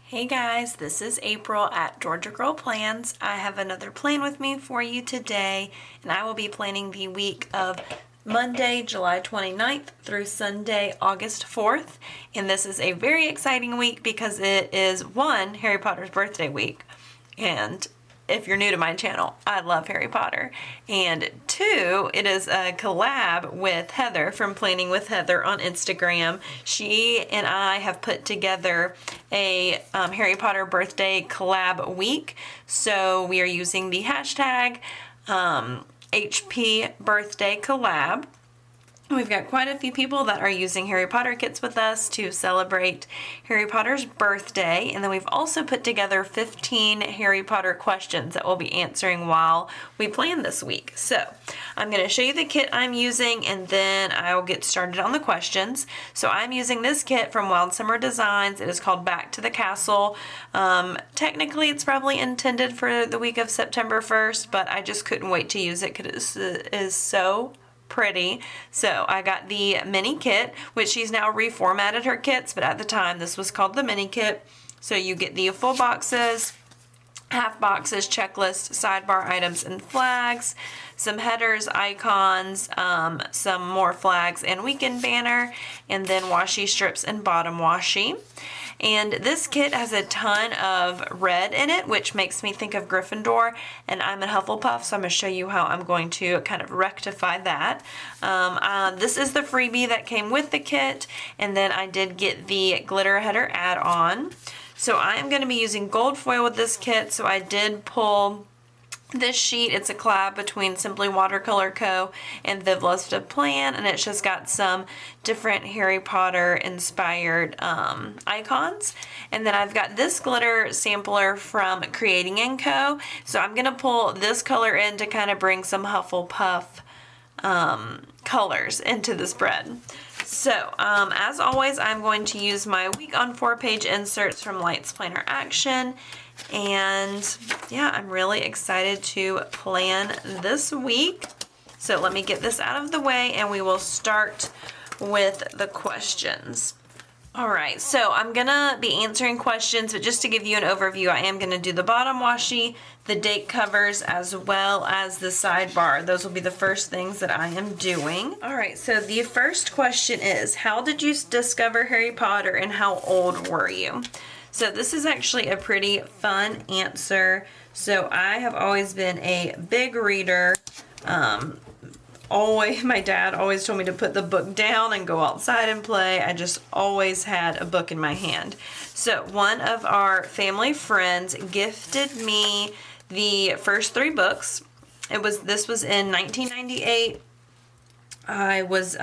Hey guys, this is April at Georgia Girl Plans. I have another plan with me for you today, and I will be planning the week of Monday, July 29th through Sunday, August 4th. And this is a very exciting week because it is one, Harry Potter's birthday week. And if you're new to my channel, I love Harry Potter. And two, it is a collab with Heather from Planning with Heather on Instagram. She and I have put together a Harry Potter birthday collab week. So we are using the hashtag HP birthday collab. We've got quite a few people that are using Harry Potter kits with us to celebrate Harry Potter's birthday. And then we've also put together 15 Harry Potter questions that we'll be answering while we plan this week. So I'm going to show you the kit I'm using and then I'll get started on the questions. So I'm using this kit from Wild Summer Designs. It is called Back to the Castle. Technically it's probably intended for the week of September 1st, but I just couldn't wait to use it because it is so pretty. So I got the mini kit, which she's now reformatted her kits, but at the time this was called the mini kit. So you get the full boxes, half boxes, checklist, sidebar items and flags, some headers, icons, some more flags and weekend banner, and then washi strips and bottom washi. And this kit has a ton of red in it, which makes me think of Gryffindor, and I'm a Hufflepuff, so I'm going to show you how I'm going to kind of rectify that. This is the freebie that came with the kit, and then I did get the glitter header add-on. So I am going to be using gold foil with this kit, so I did pull this sheet. It's a collab between Simply Watercolor Co. and Viv Loves to Plan, and it's just got some different Harry Potter inspired icons. And then I've got this glitter sampler from Creating & Co. So I'm going to pull this color in to kind of bring some Hufflepuff colors into the spread. So, as always, I'm going to use my week on 4-page inserts from Lights Planner Action. And yeah, I'm really excited to plan this week. So let me get this out of the way and we will start with the questions. All right, so I'm gonna be answering questions, but just to give you an overview, I am gonna do the bottom washi, the date covers, as well as the sidebar. Those will be the first things that I am doing. All right, so the first question is, how did you discover Harry Potter and how old were you? So this is actually a pretty fun answer. So I have always been a big reader. My dad always told me to put the book down and go outside and play. I just always had a book in my hand. So one of our family friends gifted me the first 3 books. This was in 1998. I was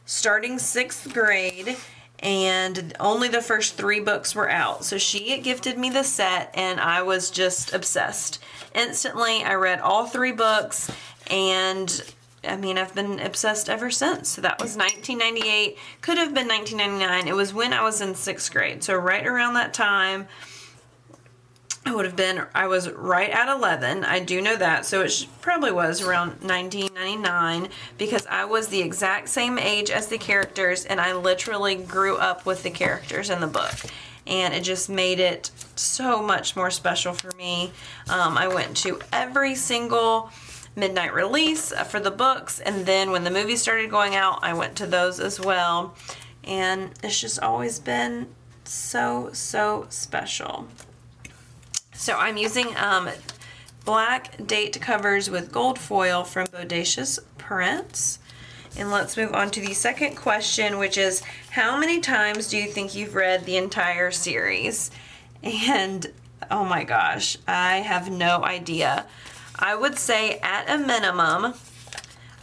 starting 6th grade. And only the first 3 books were out. So she gifted me the set and I was just obsessed. Instantly, I read all 3 books and I mean, I've been obsessed ever since. So that was 1998, could have been 1999. It was when I was in 6th grade. So right around that time, I was right at 11. I do know that. So it probably was around 1999 because I was the exact same age as the characters and I literally grew up with the characters in the book. And it just made it so much more special for me. I went to every single midnight release for the books, and then when the movies started going out, I went to those as well. And it's just always been so special. So I'm using black date covers with gold foil from Bodacious Prints. And let's move on to the second question, which is, how many times do you think you've read the entire series? And oh my gosh, I have no idea. I would say at a minimum,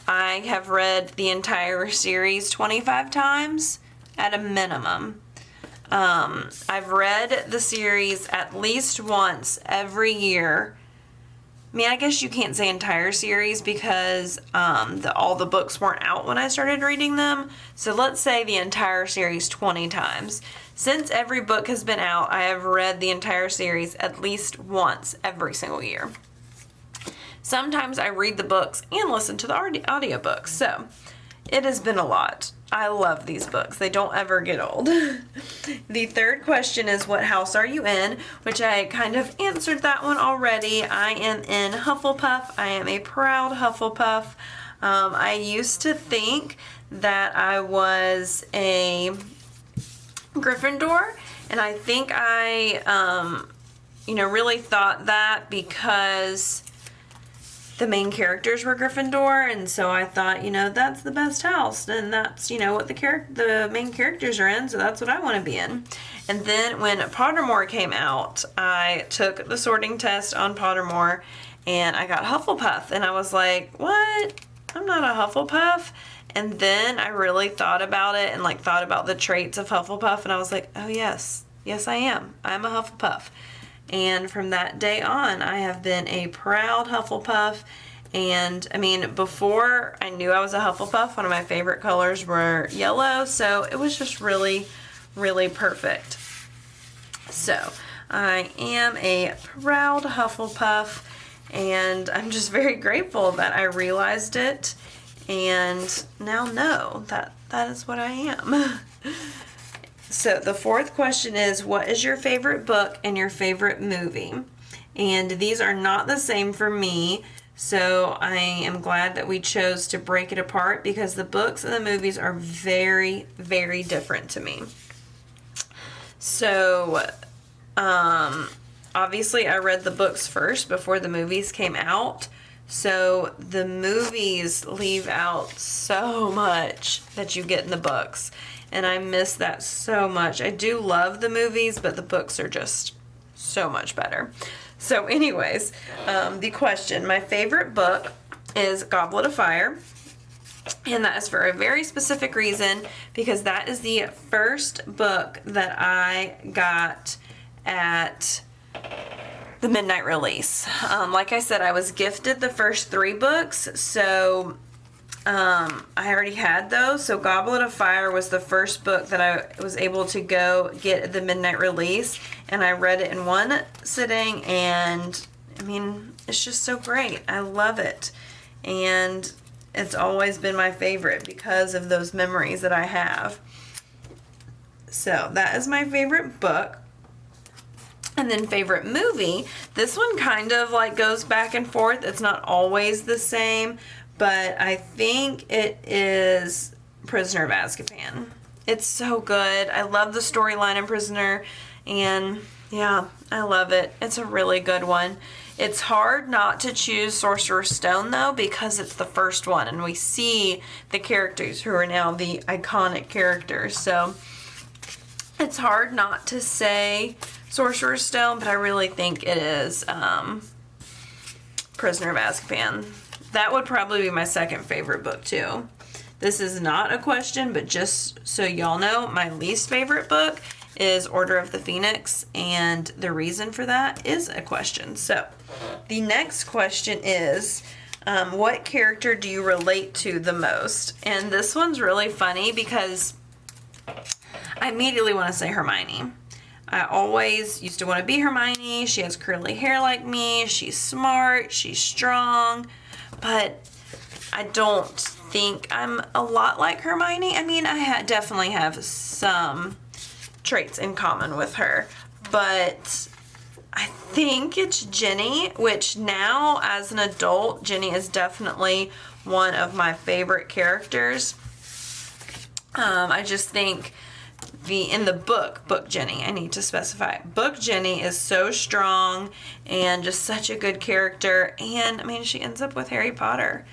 I have read the entire series 25 times at a minimum. I've read the series at least once every year. I mean, I guess you can't say entire series because all the books weren't out when I started reading them. So let's say the entire series 20 times. Since every book has been out, I have read the entire series at least once every single year. Sometimes I read the books and listen to the audiobooks. So it has been a lot. I love these books. They don't ever get old. The third question is, what house are you in? Which I kind of answered that one already. I am in Hufflepuff. I am a proud Hufflepuff. I used to think that I was a Gryffindor, and I think I, really thought that because the main characters were Gryffindor, and so I thought, that's the best house, and that's, what the main characters are in, so that's what I want to be in. And then when Pottermore came out, I took the sorting test on Pottermore, and I got Hufflepuff, and I was like, what? I'm not a Hufflepuff. And then I really thought about it and thought about the traits of Hufflepuff, and I was like, oh yes, I am. I'm a Hufflepuff. And from that day on, I have been a proud Hufflepuff. And before I knew I was a Hufflepuff, one of my favorite colors were yellow, so it was just really, really perfect. So I am a proud Hufflepuff, and I'm just very grateful that I realized it and now know that that is what I am. So the fourth question is, what is your favorite book and your favorite movie? And these are not the same for me, so I am glad that we chose to break it apart because the books and the movies are very, very different to me. So, obviously I read the books first before the movies came out. So the movies leave out so much that you get in the books. And I miss that so much. I do love the movies, but the books are just so much better. So anyways, the question, my favorite book is Goblet of Fire. And that is for a very specific reason, because that is the first book that I got at the midnight release. Like I said, I was gifted the first 3 books, so I already had those. So Goblet of Fire was the first book that I was able to go get at the midnight release, and I read it in one sitting, and it's just so great. I love it, and it's always been my favorite because of those memories that I have. So that is my favorite book. And then favorite movie, this one kind of goes back and forth. It's not always the same, but I think it is Prisoner of Azkaban. It's so good. I love the storyline in Prisoner, and yeah, I love it. It's a really good one. It's hard not to choose Sorcerer's Stone, though, because it's the first one, and we see the characters who are now the iconic characters, so it's hard not to say Sorcerer's Stone, but I really think it is Prisoner of Azkaban. That would probably be my second favorite book, too. This is not a question, but just so y'all know, my least favorite book is Order of the Phoenix, and the reason for that is a question. So, the next question is, what character do you relate to the most? And this one's really funny because I immediately want to say Hermione. I always used to want to be Hermione. She has curly hair like me. She's smart. She's strong. But I don't think I'm a lot like Hermione. I definitely have some traits in common with her. But I think it's Ginny, which now as an adult, Ginny is definitely one of my favorite characters. I just think in the book Ginny, I need to specify, book Ginny is so strong and just such a good character, and she ends up with Harry Potter,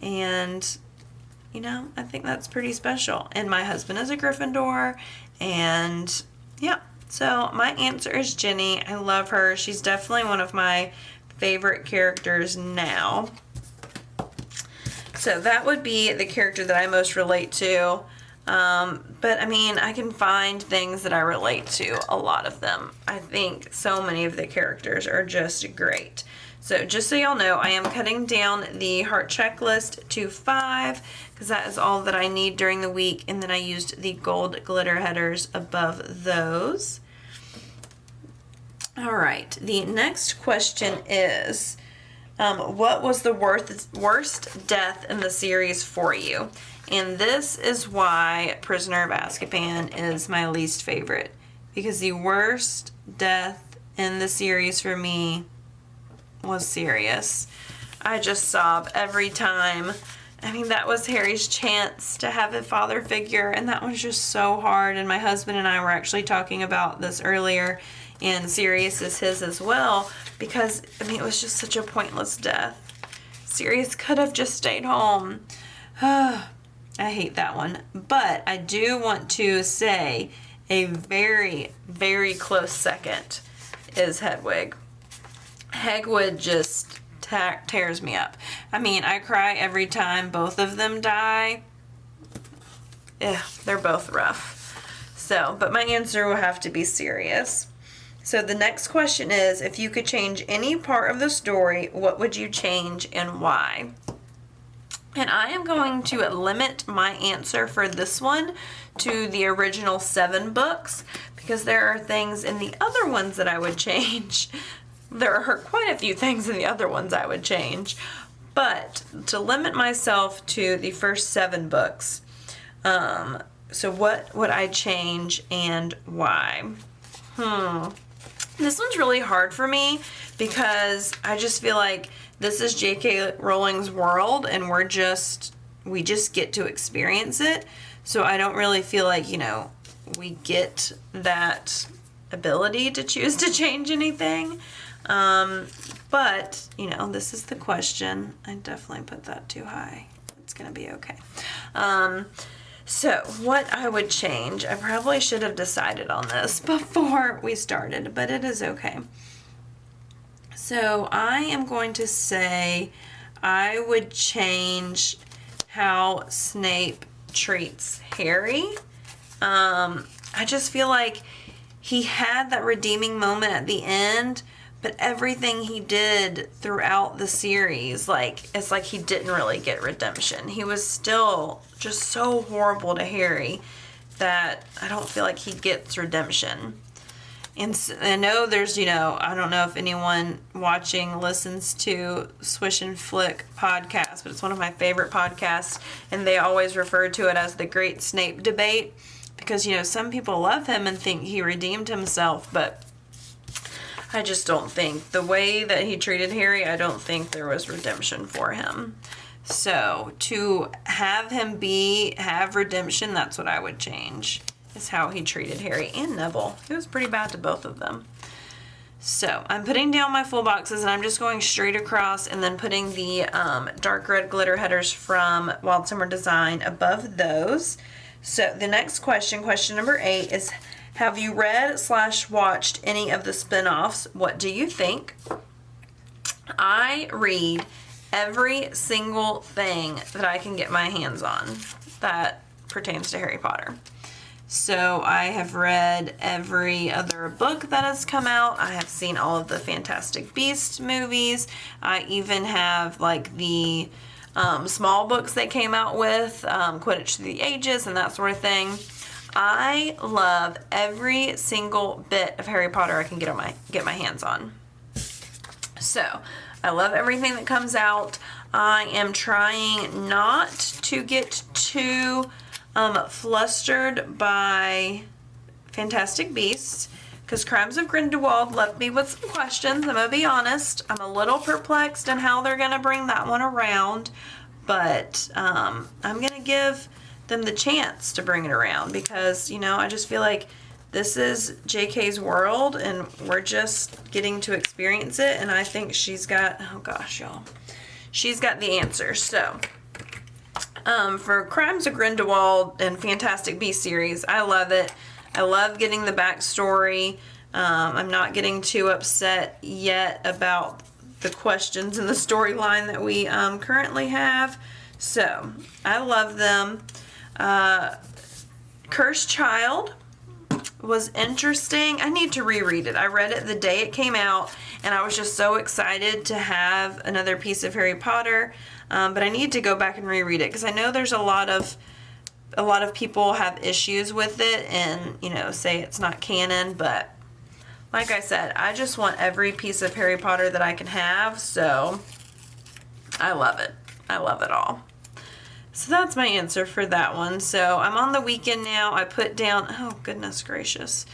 and I think that's pretty special. And my husband is a Gryffindor, and yeah, so my answer is Ginny. I love her. She's definitely one of my favorite characters now. So that would be the character that I most relate to. But I can find things that I relate to, a lot of them. I think so many of the characters are just great. So just so y'all know, I am cutting down the heart checklist to 5 because that is all that I need during the week, and then I used the gold glitter headers above those. All right, the next question is, what was the worst death in the series for you? And this is why Prisoner of Azkaban is my least favorite. Because the worst death in the series for me was Sirius. I just sob every time. I mean, that was Harry's chance to have a father figure, and that was just so hard. And my husband and I were actually talking about this earlier, and Sirius is his as well, because, I mean, it was just such a pointless death. Sirius could have just stayed home. I hate that one. But I do want to say a very, very close second is Hedwig. Hagrid just tears me up. I mean, I cry every time both of them die. They're both rough. So, but my answer will have to be Sirius. So the next question is, if you could change any part of the story, what would you change and why? And I am going to limit my answer for this one to the original 7 books, because there are things in the other ones that I would change. There are quite a few things in the other ones I would change. But to limit myself to the first 7 books, so what would I change and why? This one's really hard for me because I just feel like this is J.K. Rowling's world and we just get to experience it. So I don't really feel like, we get that ability to choose to change anything. But, this is the question. I definitely put that too high. It's going to be okay. So what I would change, I probably should have decided on this before we started, but it is okay. So I am going to say I would change how Snape treats Harry. I just feel like he had that redeeming moment at the end, but everything he did throughout the series, it's like he didn't really get redemption. He was still just so horrible to Harry that I don't feel like he gets redemption. And I know there's, I don't know if anyone watching listens to Swish and Flick podcast, but it's one of my favorite podcasts, and they always refer to it as the Great Snape Debate, because, some people love him and think he redeemed himself, but I just don't think the way that he treated Harry, I don't think there was redemption for him. So to have him have redemption, that's what I would change, is how he treated Harry and Neville. He was pretty bad to both of them. So I'm putting down my full boxes and I'm just going straight across and then putting the dark red glitter headers from Wild Summer Design above those. So the next question number 8 is, have you read/watched any of the spinoffs? What do you think? I read every single thing that I can get my hands on that pertains to Harry Potter. So I have read every other book that has come out. I have seen all of the Fantastic Beasts movies. I even have the small books they came out with, Quidditch Through the Ages and that sort of thing. I love every single bit of Harry Potter I can get my hands on. So, I love everything that comes out. I am trying not to get too flustered by Fantastic Beasts, because Crimes of Grindelwald left me with some questions. I'm going to be honest. I'm a little perplexed in how they're going to bring that one around, but I'm going to give them the chance to bring it around, because I just feel like this is JK's world and we're just getting to experience it, and I think she's got she's got the answers. So for Crimes of Grindelwald and Fantastic Beasts series, I love it. I love getting the backstory. I'm not getting too upset yet about the questions in the storyline that we currently have, so I love them. Cursed Child was interesting. I need to reread it. I read it the day it came out, and I was just so excited to have another piece of Harry Potter, but I need to go back and reread it, because I know there's a lot of people have issues with it and, say it's not canon, but like I said, I just want every piece of Harry Potter that I can have, so I love it. I love it all. So that's my answer for that one. So I'm on the weekend now. I put down, oh goodness gracious.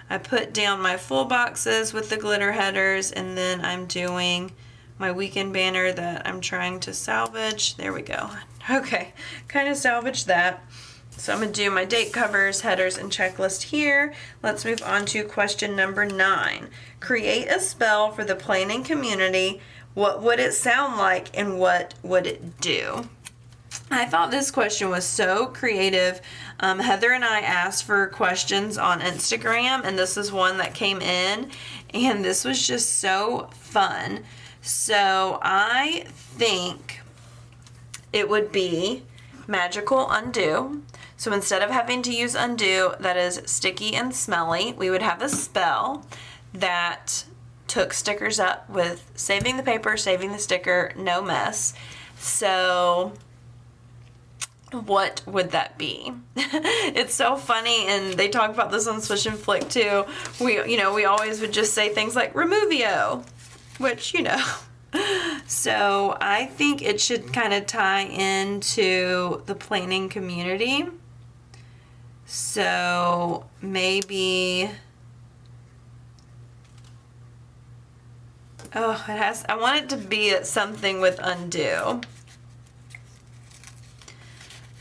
I put down my full boxes with the glitter headers, and then I'm doing my weekend banner that I'm trying to salvage. There we go. Okay, kind of salvage that. So I'm going to do my date covers, headers, and checklist here. Let's move on to question number 9. Create a spell for the planning community. What would it sound like and what would it do? I thought this question was so creative. Heather and I asked for questions on Instagram, and this is one that came in, and this was just so fun. So I think it would be magical undo. So instead of having to use undo that is sticky and smelly, we would have a spell that took stickers up with saving the paper, saving the sticker, no mess. So what would that be? It's so funny, and they talk about this on Swish and Flick too. We always would just say things like Removio, which, So I think it should kind of tie into the planning community. So maybe, I want it to be something with undo,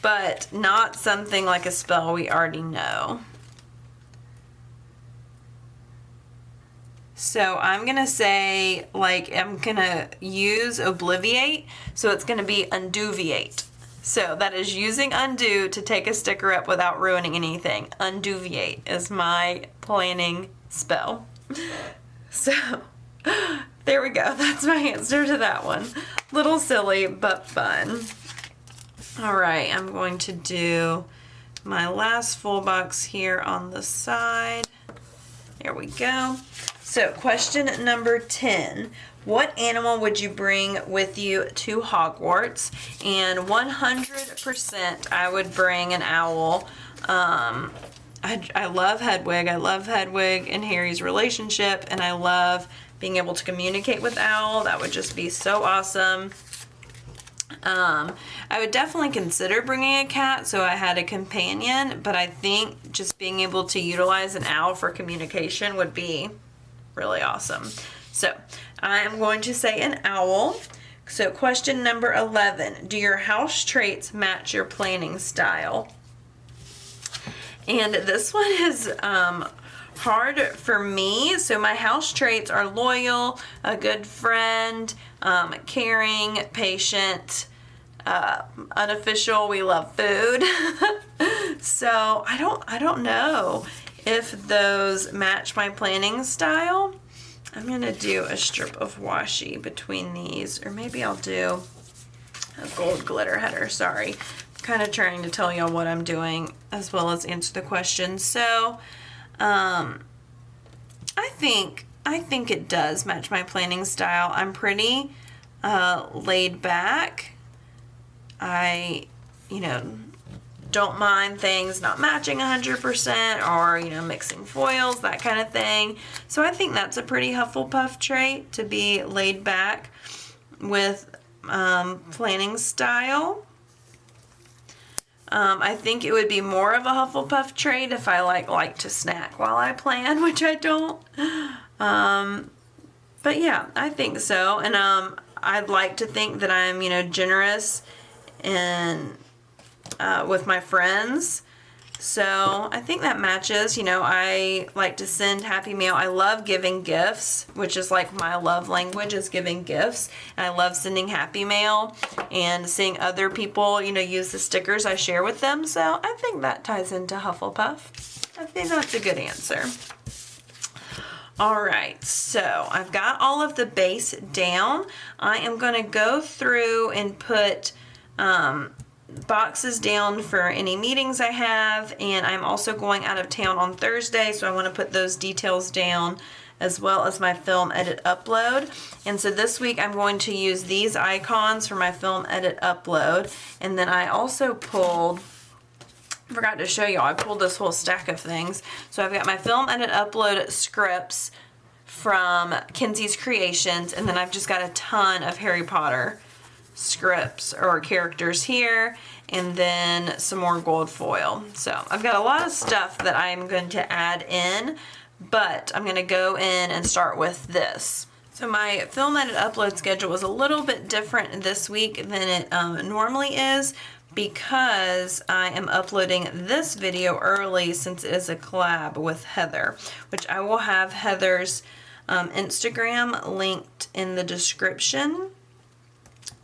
but not something like a spell we already know. So I'm going to say, I'm going to use Obliviate, so it's going to be Unduviate. So that is using undo to take a sticker up without ruining anything. Unduviate is my planning spell. So there we go. That's my answer to that one. Little silly, but fun. All right, I'm going to do my last full box here on the side. There we go. So question number 10. What animal would you bring with you to Hogwarts? And 100% I would bring an owl. I love Hedwig. I love Hedwig and Harry's relationship, and I love being able to communicate with Owl. That would just be so awesome. I would definitely consider bringing a cat so I had a companion, but I think just being able to utilize an owl for communication would be really awesome. So I am going to say an owl. So question number 11, do your house traits match your planning style? And this one is hard for me. So my house traits are loyal, a good friend, caring, patient, unofficial, we love food. So I don't know if those match my planning style. I'm going to do a strip of washi between these, or maybe I'll do a gold glitter header. Sorry. I'm kind of trying to tell y'all what I'm doing as well as answer the question. So, I think it does match my planning style. I'm pretty laid back. I, don't mind things not matching 100% or, mixing foils, that kind of thing. So I think that's a pretty Hufflepuff trait, to be laid back with planning style. I think it would be more of a Hufflepuff trait if I like to snack while I plan, which I don't. But yeah, I think so. And I'd like to think that I'm, generous and with my friends. So I think that matches. I like to send happy mail. I love giving gifts, which is like my love language, is giving gifts. And I love sending happy mail and seeing other people, use the stickers I share with them. So I think that ties into Hufflepuff. I think that's a good answer. All right, so I've got all of the base down. I am going to go through and put boxes down for any meetings I have, and I'm also going out of town on Thursday, so I want to put those details down as well as my film edit upload. And so this week I'm going to use these icons for my film edit upload. And then I also forgot to show y'all, I pulled this whole stack of things. So I've got my film edit upload scripts from Kenzie's Creations, and then I've just got a ton of Harry Potter scripts or characters here, and then some more gold foil. So I've got a lot of stuff that I'm going to add in, but I'm going to go in and start with this. So my film edit upload schedule was a little bit different this week than it normally is, because I am uploading this video early since it is a collab with Heather, which I will have Heather's Instagram linked in the description.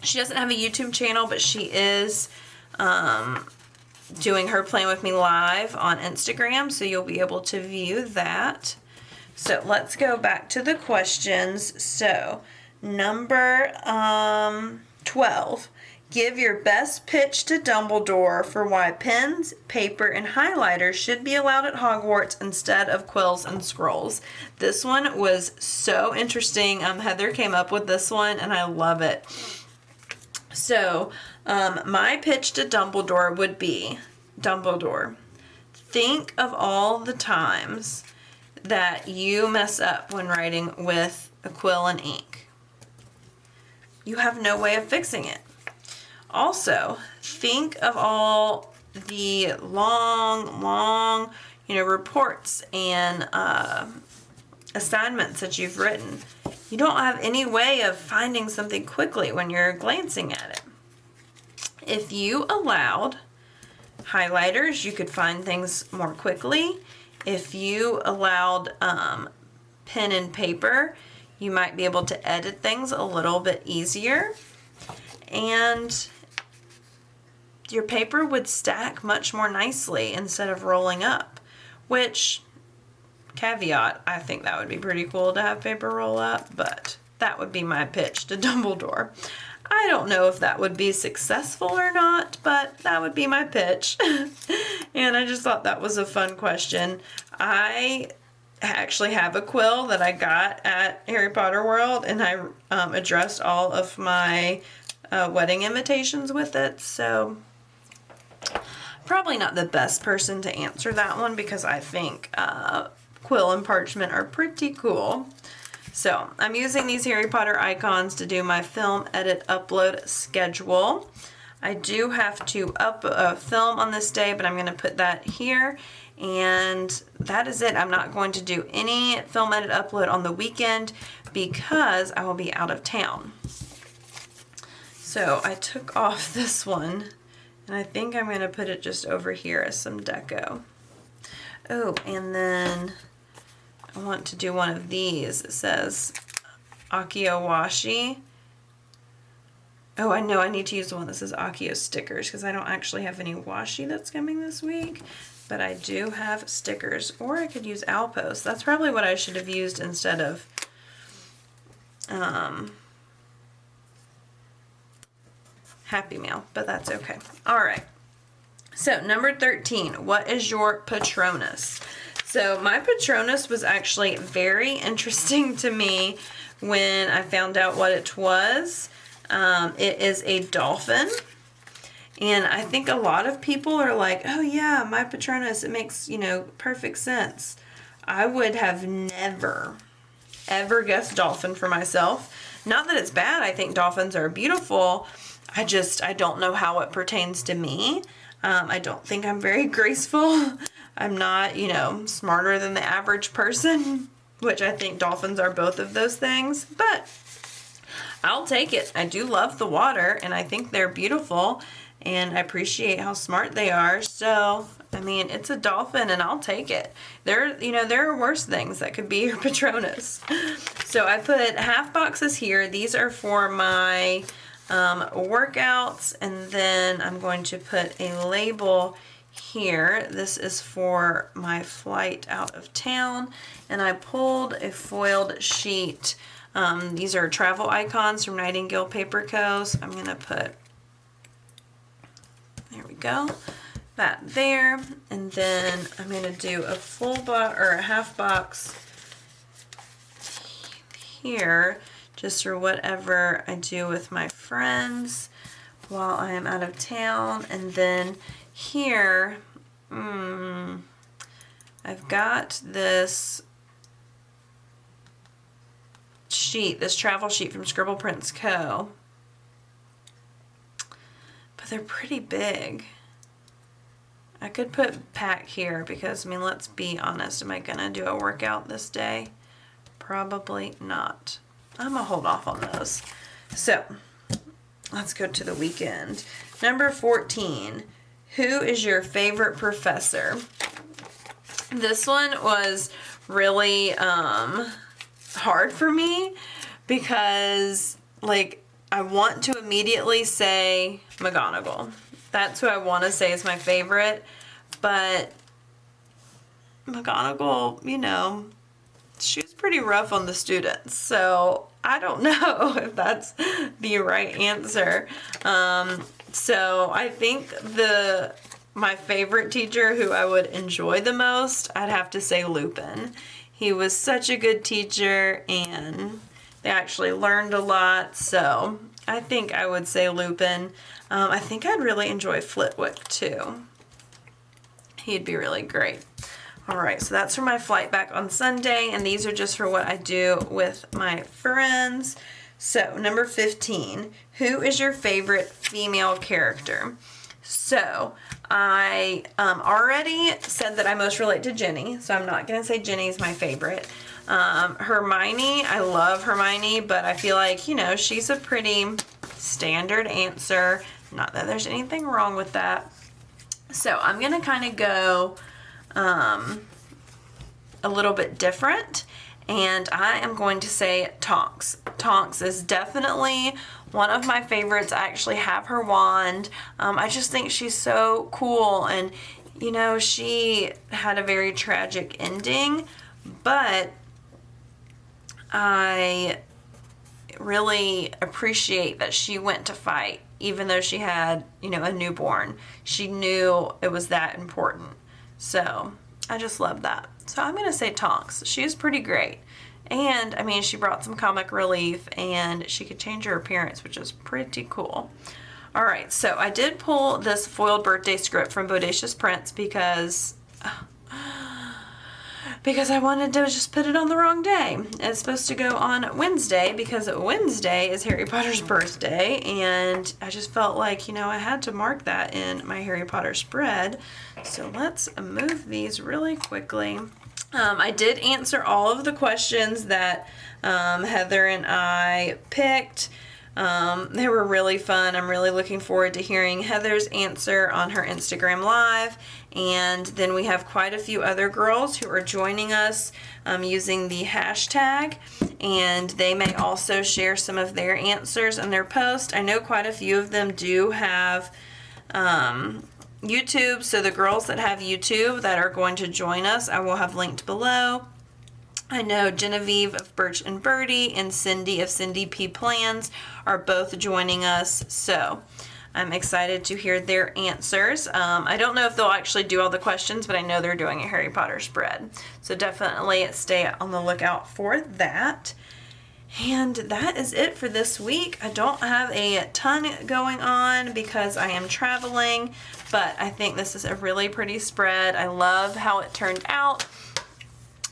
She doesn't have a YouTube channel, but she is doing her Playing With Me live on Instagram, so you'll be able to view that. So let's go back to the questions. So number 12. Give your best pitch to Dumbledore for why pens, paper, and highlighters should be allowed at Hogwarts instead of quills and scrolls. This one was so interesting. Heather came up with this one, and I love it. So, my pitch to Dumbledore would be, Dumbledore, think of all the times that you mess up when writing with a quill and ink. You have no way of fixing it. Also, think of all the long, reports and assignments that you've written. You don't have any way of finding something quickly when you're glancing at it. If you allowed highlighters, you could find things more quickly. If you allowed pen and paper, you might be able to edit things a little bit easier. And your paper would stack much more nicely instead of rolling up, which, caveat, I think that would be pretty cool to have paper roll up, but that would be my pitch to Dumbledore. I don't know if that would be successful or not, but that would be my pitch. And I just thought that was a fun question. I actually have a quill that I got at Harry Potter World, and I addressed all of my wedding invitations with it, so probably not the best person to answer that one, because I think quill and parchment are pretty cool. So I'm using these Harry Potter icons to do my film edit upload schedule. I do have to film on this day, but I'm going to put that here, and that is it. I'm not going to do any film edit upload on the weekend because I will be out of town. So I took off this one, and I think I'm going to put it just over here as some deco. Oh, and then I want to do one of these. It says Akio Washi. Oh, I know I need to use the one that says Akio stickers, because I don't actually have any washi that's coming this week, but I do have stickers. Or I could use Alpos. That's probably what I should have used instead of Happy Meal, but that's okay. All right. So number 13, what is your Patronus? So my Patronus was actually very interesting to me when I found out what it was. It is a dolphin, and I think a lot of people are like, oh yeah, my Patronus, it makes, perfect sense. I would have never, ever guessed dolphin for myself. Not that it's bad. I think dolphins are beautiful. I don't know how it pertains to me. I don't think I'm very graceful. I'm not, smarter than the average person, which I think dolphins are both of those things, but I'll take it. I do love the water, and I think they're beautiful, and I appreciate how smart they are. So, I mean, it's a dolphin, and I'll take it. There are worse things that could be your Patronus. So I put half boxes here. These are for my workouts, and then I'm going to put a label here. This is for my flight out of town, and I pulled a foiled sheet. These are travel icons from Nightingale Paper Co. So I'm going to put, there we go, that there, and then I'm going to do a full box or a half box here, just for whatever I do with my friends while I am out of town. And then here, I've got this sheet, this travel sheet from Scribble Prints Co. they're pretty big. I could put pack here because, I mean, let's be honest. Am I going to do a workout this day? Probably not. I'm going to hold off on those. So, let's go to the weekend. Number 14. Who is your favorite professor? This one was really hard for me because, like, I want to immediately say McGonagall. That's who I want to say is my favorite. But McGonagall, you know, she was pretty rough on the students. So I don't know if that's the right answer. So I think my favorite teacher who I would enjoy the most, I'd have to say Lupin. He was such a good teacher and they actually learned a lot. So I think I would say Lupin. I think I'd really enjoy Flitwick too. He'd be really great. All right, so that's for my flight back on Sunday, and these are just for what I do with my friends. So, number 15, who is your favorite female character? So, I already said that I most relate to Ginny, so I'm not going to say Ginny's my favorite. Hermione, I love Hermione, but I feel like, you know, she's a pretty standard answer. Not that there's anything wrong with that. So, I'm going to kind of go a little bit different, and I am going to say Tonks. Tonks is definitely one of my favorites. I actually have her wand. I just think she's so cool, and you know, she had a very tragic ending, but I really appreciate that she went to fight even though she had, you know, a newborn. She knew it was that important. So I just love that. So I'm going to say Tonks. She is pretty great. And, I mean, she brought some comic relief and she could change her appearance, which is pretty cool. All right, so I did pull this foiled birthday script from Bodacious Prince because I wanted to just put it on the wrong day. It's supposed to go on Wednesday because Wednesday is Harry Potter's birthday, and I just felt like, you know, I had to mark that in my Harry Potter spread. So let's move these really quickly. I did answer all of the questions that Heather and I picked. They were really fun. I'm really looking forward to hearing Heather's answer on her Instagram Live. And then we have quite a few other girls who are joining us using the hashtag. And they may also share some of their answers in their post. I know quite a few of them do have YouTube. So the girls that have YouTube that are going to join us, I will have linked below. I know Genevieve of Birch and Birdie and Cindy of Cindy P Plans are both joining us, so I'm excited to hear their answers. I don't know if they'll actually do all the questions, but I know they're doing a Harry Potter spread, so definitely stay on the lookout for that. And that is it for this week. I don't have a ton going on because I am traveling, but I think this is a really pretty spread. I love how it turned out.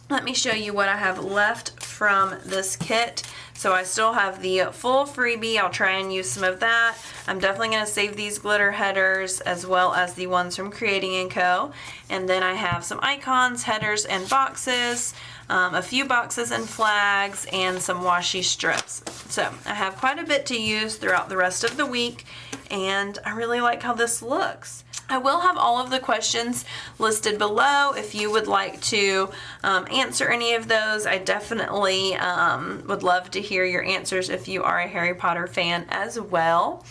Let me show you what I have left from this kit. So I still have the full freebie. I'll try and use some of that. I'm definitely going to save these glitter headers as well as the ones from Creating & Co. And then I have some icons, headers, and boxes, a few boxes and flags, and some washi strips. So I have quite a bit to use throughout the rest of the week, and I really like how this looks. I will have all of the questions listed below if you would like to answer any of those. I definitely would love to hear your answers if you are a Harry Potter fan as well.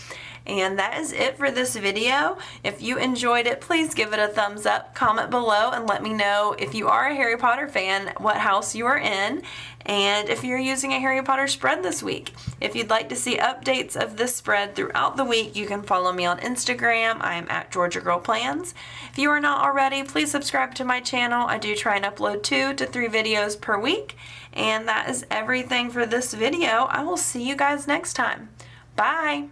And that is it for this video. If you enjoyed it, please give it a thumbs up, comment below, and let me know if you are a Harry Potter fan, what house you are in, and if you're using a Harry Potter spread this week. If you'd like to see updates of this spread throughout the week, you can follow me on Instagram. I am at GeorgiaGirlPlans. If you are not already, please subscribe to my channel. I do try and upload 2 to 3 videos per week. And that is everything for this video. I will see you guys next time. Bye!